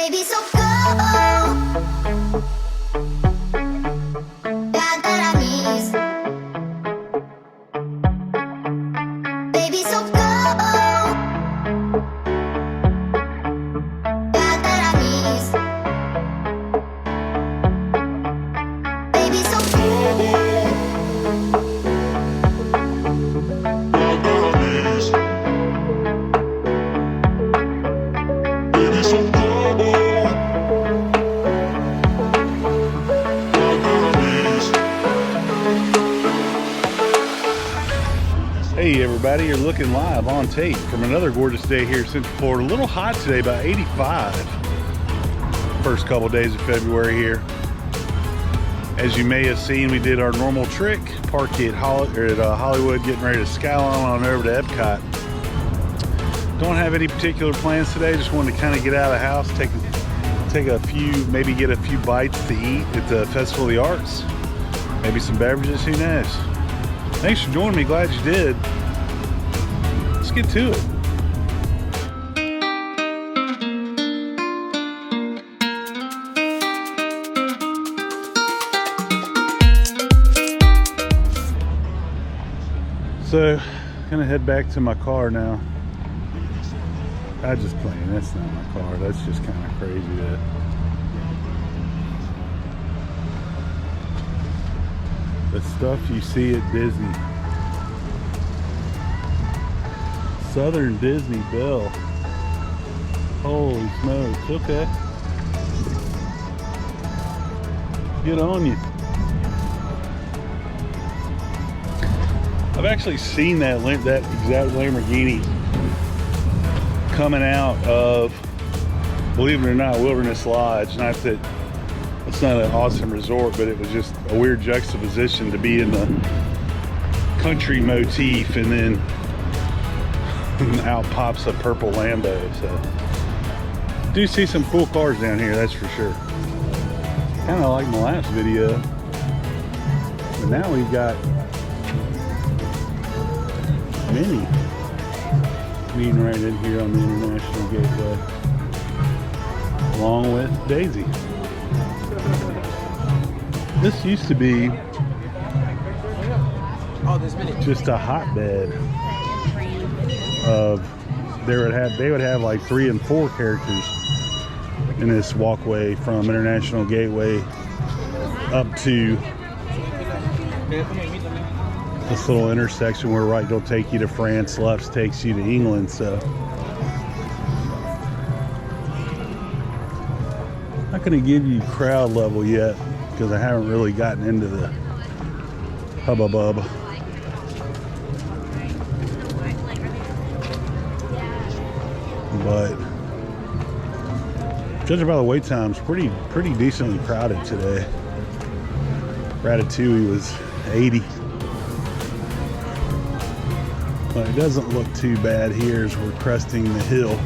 Baby, so go. God that I need. Baby, so go. God that I need. Baby, so go. Hey everybody, you're looking live on tape from another gorgeous day here in Central Florida. A little hot today, about 85. First couple days of February here. As you may have seen, we did our normal trick, park at Hollywood, getting ready to scowl on over to Epcot. Don't have any particular plans today, just wanted to kind of get out of the house, take a few, maybe get a few bites to eat at the Festival of the Arts. Maybe some beverages, who knows. Thanks for joining me, glad you did. Let's get to it. So, gonna head back to my car now. I just playing, that's not my car, that's just kind of crazy that the stuff you see at Disney. Southern Disney Belle. Holy smokes, okay. Good on you. I've actually seen that exact Lamborghini coming out of, believe it or not, Wilderness Lodge. Not that it's not an awesome resort, but it was just a weird juxtaposition to be in the country motif and then out pops a purple Lambo. So do see some cool cars down here, that's for sure. Kind of like my last video, but now we've got Minnie meeting right in here on the International Gateway, along with Daisy. This used to be just a hotbed of they would have like 3 and 4 characters in this walkway from International Gateway up to this little intersection where right will take you to France, left takes you to England. So not going to give you crowd level yet because I haven't really gotten into the hubbub. But judging by the wait times, pretty decently crowded today. Ratatouille was 80. But it doesn't look too bad here as we're cresting the hill.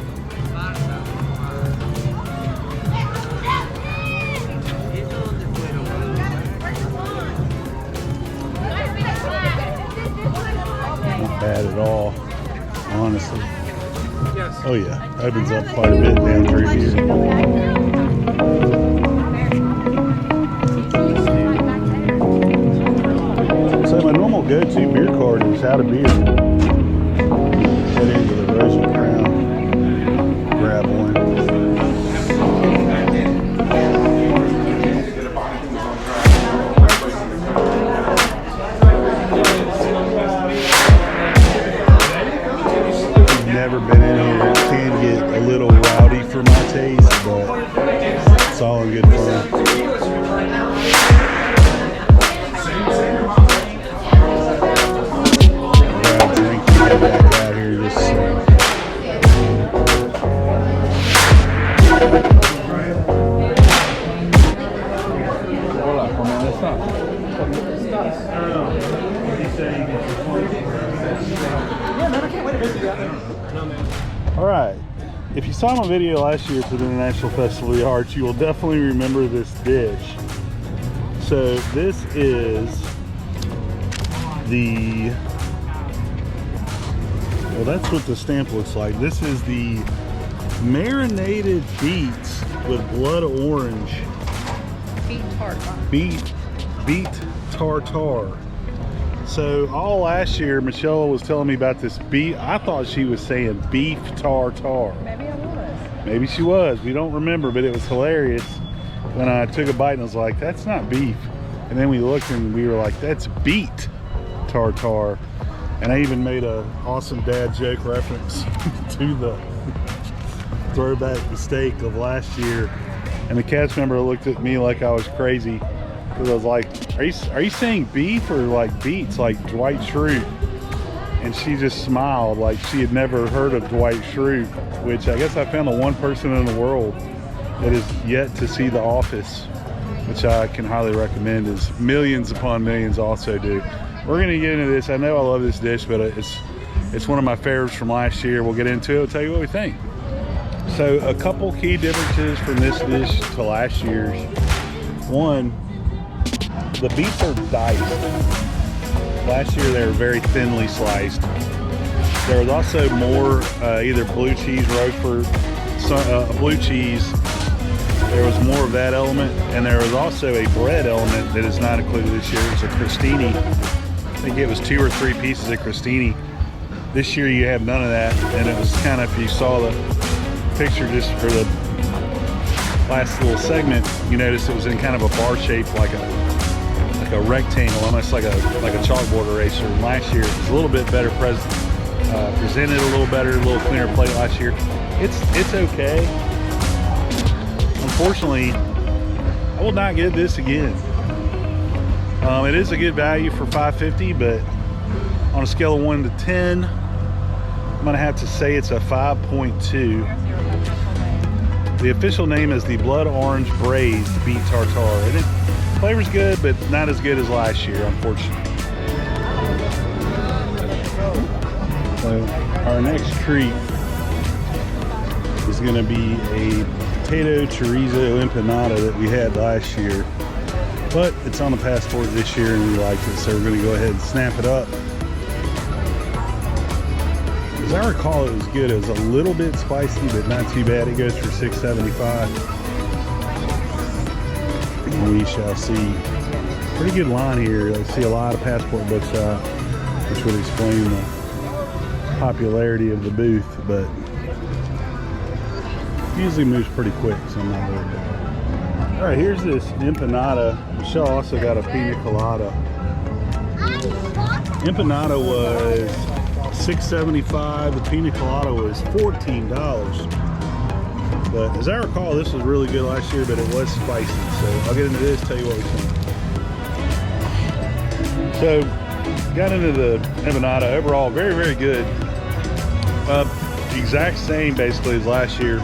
Not bad at all, honestly. Oh yeah, opens up quite a bit down through here. So my normal go-to beer card is Out of Beer. Head into the Rose and Crown, grab one. Never been in here. It can get a little rowdy for my taste, but it's all in good fun. Grab a drink and get back out here just so. Alright, if you saw my video last year for the International Festival of the Arts, you will definitely remember this dish. So this is the, well, that's what the stamp looks like. This is the marinated beets with blood orange Beet tart. beet tartare. So all last year, Michelle was telling me about this beef. I thought she was saying beef tartare. Maybe I was. Maybe she was. We don't remember, but it was hilarious when I took a bite and I was like, that's not beef. And then we looked and we were like, that's beet tartare. And I even made a awesome dad joke reference to the throwback mistake of last year. And the cast member looked at me like I was crazy because I was like, are you saying beef or like beets, like Dwight Schrute? And she just smiled like she had never heard of Dwight Schrute, which I guess I found the one person in the world that is yet to see The Office, which I can highly recommend, as millions upon millions also do. We're gonna get into this. I know I love this dish, but it's one of my favorites from last year. We'll get into it. We'll tell you what we think. So a couple key differences from this dish to last year's. One, the beets are diced. Last year they were very thinly sliced. There was also more either blue cheese, Roquefort, blue cheese. There was more of that element, and there was also a bread element that is not included this year. It's a crostini. I think it was 2 or 3 pieces of crostini. This year you have none of that, and it was kind of, if you saw the picture just for the last little segment, you notice it was in kind of a bar shape, like a rectangle, almost like a chalkboard eraser. And last year it was a little bit better presented, a little better, a little cleaner plate last year. It's okay. Unfortunately, I will not get this again. It is a good value for $5.50, but on a scale of 1 to 10, I'm gonna have to say it's a 5.2. The official name is the Blood Orange Braised Beet Tartare. And it flavor's good, but not as good as last year, unfortunately. So our next treat is gonna be a potato chorizo empanada that we had last year, but it's on the passport this year and we liked it, so we're gonna go ahead and snap it up. As I recall, it was good. It was a little bit spicy, but not too bad. It goes for $6.75. We shall see. Pretty good line here. I see a lot of passport books out, which would explain the popularity of the booth, but it usually moves pretty quick, so I'm not worried about it. All right, here's this empanada. Michelle also got a pina colada. Empanada was $6.75. The pina colada was $14. But as I recall, this was really good last year, but it was spicy. So I'll get into this, tell you what we think. So got into the empanada. Overall, very, very good. The exact same basically as last year.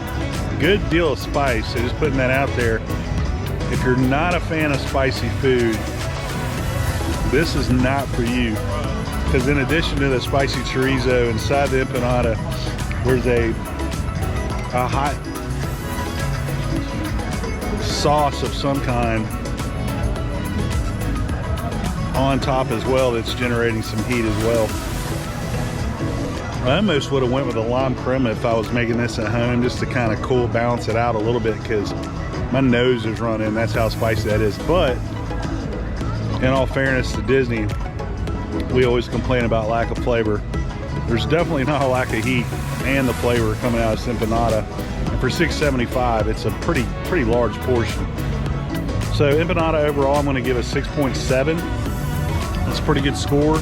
Good deal of spice. So just putting that out there. If you're not a fan of spicy food, this is not for you. Because in addition to the spicy chorizo, inside the empanada, there's a hot sauce of some kind on top as well that's generating some heat as well. I almost would have went with a lime crema if I was making this at home, just to kind of balance it out a little bit, because my nose is running. That's how spicy that is. But in all fairness to Disney, we always complain about lack of flavor. There's definitely not a lack of heat and the flavor coming out of this empanada. And for $6.75, it's a pretty large portion. So empanada overall, I'm going to give a 6.7. That's a pretty good score.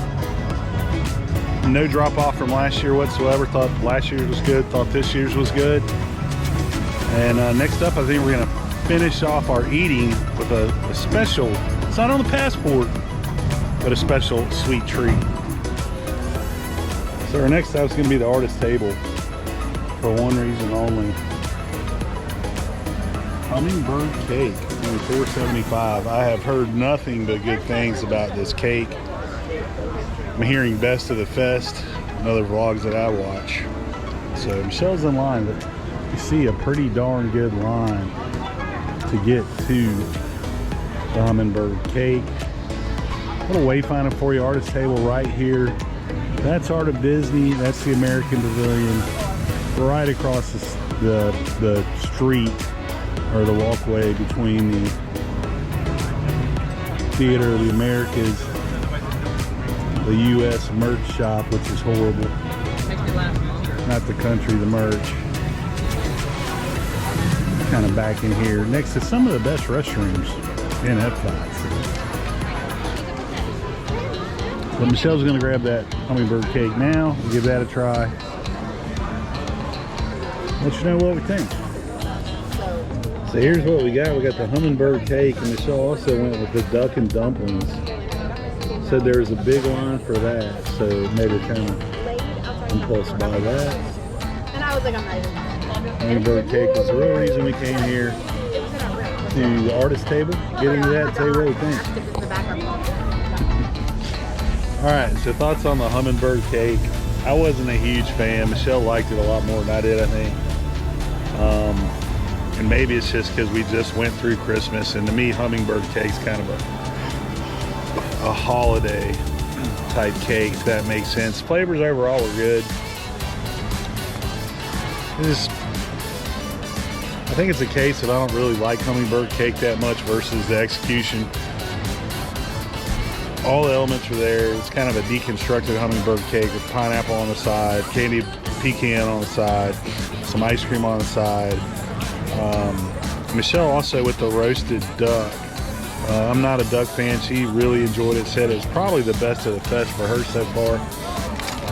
No drop off from last year whatsoever. Thought last year's was good. Thought this year's was good. And next up, I think we're going to finish off our eating with a special. It's not on the passport, but a special sweet treat. So our next stop is going to be the artist table, for one reason only. Hummingbird cake, only $4.75. I have heard nothing but good things about this cake. I'm hearing best of the fest and other vlogs that I watch. So Michelle's in line, but you see a pretty darn good line to get to the Hummingbird cake. A little wayfinding for you, artist table right here. That's Art of Disney. That's the American Pavilion. Right across the street or the walkway between the Theater of the Americas, the U.S. merch shop, which is horrible. Makes me laugh longer. Not the country, the merch. Kind of back in here, next to some of the best restrooms in Epcot. But Michelle's gonna grab that hummingbird cake now, give that a try. Let you know what we think. So here's what we got. We got the hummingbird cake, and Michelle also went with the duck and dumplings. Said there was a big line for that, so it made her kind of impulse buy that. And I was like, I'm not even. Hummingbird cake was the real reason we came here to the artist table. Get into that and tell you what we think. Alright, so thoughts on the hummingbird cake. I wasn't a huge fan. Michelle liked it a lot more than I did, I think. And maybe it's just because we just went through Christmas, and to me, hummingbird cake's kind of a holiday type cake, if that makes sense. Flavors overall were good. I think it's a case of I don't really like hummingbird cake that much versus the execution. All the elements are there. It's kind of a deconstructed hummingbird cake with pineapple on the side, candied pecan on the side, some ice cream on the side. Michelle also with the roasted duck. I'm not a duck fan. She really enjoyed it. Said it's probably the best of the fest for her so far.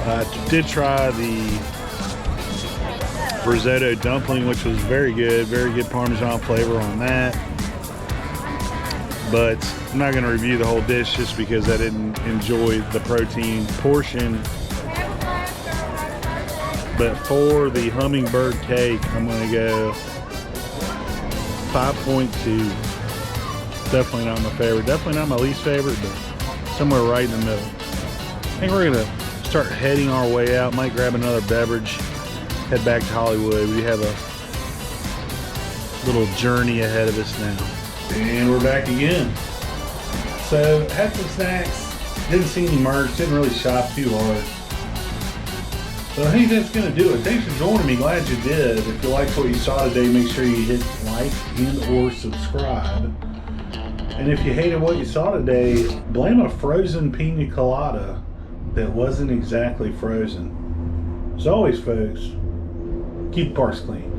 I did try the risotto dumpling, which was very good Parmesan flavor on that. But I'm not going to review the whole dish just because I didn't enjoy the protein portion. But for the hummingbird cake, I'm going to go 5.2. Definitely not my favorite. Definitely not my least favorite, but somewhere right in the middle. I think we're going to start heading our way out. Might grab another beverage, head back to Hollywood. We have a little journey ahead of us now. And we're back again. So, had some snacks. Didn't see any merch. Didn't really shop too hard. So I think that's going to do it. Thanks for joining me. Glad you did. If you liked what you saw today, make sure you hit like and or subscribe. And if you hated what you saw today, blame a frozen pina colada that wasn't exactly frozen. As always, folks, keep the parks clean.